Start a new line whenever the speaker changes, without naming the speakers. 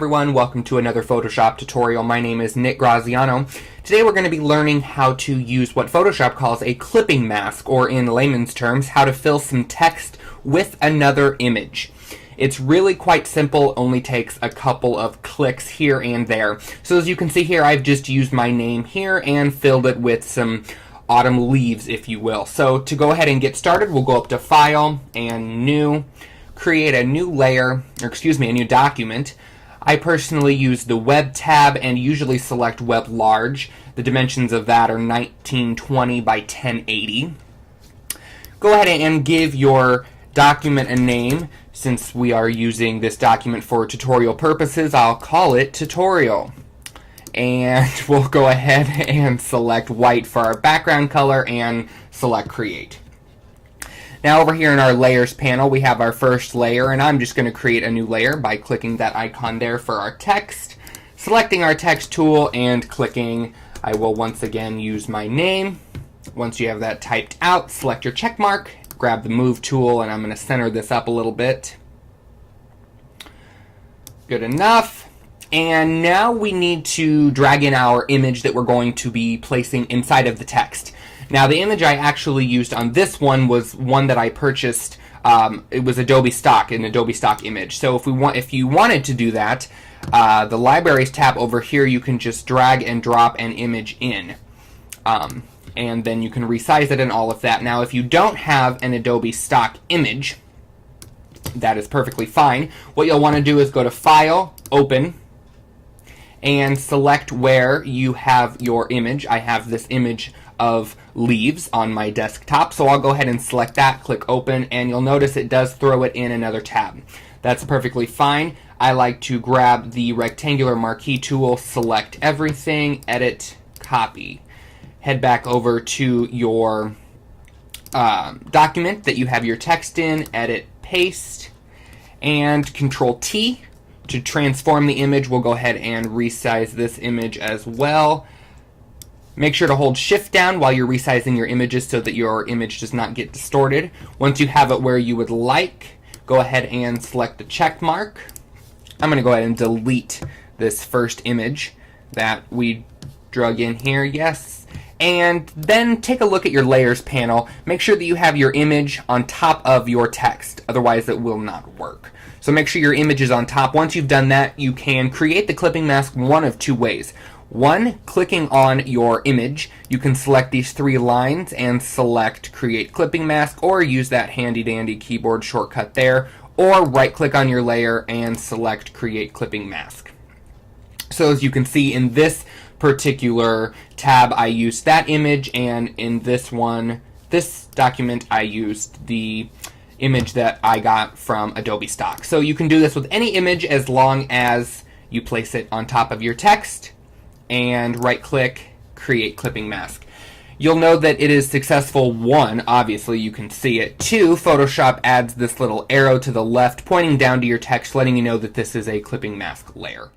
everyone, welcome to another Photoshop tutorial. My name is nicjgraziano. Today we're going to be learning how to use what Photoshop calls a clipping mask, or in layman's terms, how to fill some text with another image. It's really quite simple, only takes a couple of clicks here and there. So as you can see here, I've just used my name here and filled it with some autumn leaves, if you will. So to go ahead and get started, we'll go up to File and New, create a new layer, or excuse me, a new document. I personally use the Web tab and usually select Web Large. The dimensions of that are 1920 by 1080. Go ahead and give your document a name. Since we are using this document for tutorial purposes, I'll call it Tutorial. And we'll go ahead and select white for our background color and select Create. Now over here in our Layers panel, we have our first layer, and I'm just going to create a new layer by clicking that icon there for our text, selecting our text tool, and clicking. I will once again use my name. Once you have that typed out, select your check mark, grab the Move tool, and I'm going to center this up a little bit. Good enough. And now we need to drag in our image that we're going to be placing inside of the text. Now the image I actually used on this one was one that I purchased. It was Adobe Stock, an Adobe Stock image. So if you wanted to do that, the Libraries tab over here, you can just drag and drop an image in. And then you can resize it and all of that. Now if you don't have an Adobe Stock image, that is perfectly fine. What you'll want to do is go to File, Open, and select where you have your image. I have this image of leaves on my desktop, so I'll go ahead and select that, click Open, and you'll notice it does throw it in another tab. That's perfectly fine. I like to grab the rectangular marquee tool, select everything, edit, copy. Head back over to your document that you have your text in, edit, paste, and Control T to transform the image. We'll go ahead and resize this image as well. Make sure to hold Shift down while you're resizing your images so that your image does not get distorted. Once you have it where you would like, go ahead and select the check mark. I'm going to go ahead and delete this first image that we drug in here. Yes. And then take a look at your Layers panel. Make sure that you have your image on top of your text, otherwise it will not work. So make sure your image is on top. Once you've done that, you can create the clipping mask one of two ways. One, clicking on your image, you can select these three lines and select Create Clipping Mask, or use that handy-dandy keyboard shortcut there, or right-click on your layer and select Create Clipping Mask. So as you can see in this particular tab, I used that image, and in this one, this document, I used the image that I got from Adobe Stock. So you can do this with any image as long as you place it on top of your text and right-click, Create Clipping Mask. You'll know that it is successful. One, obviously you can see it. Two, Photoshop adds this little arrow to the left pointing down to your text, letting you know that this is a clipping mask layer.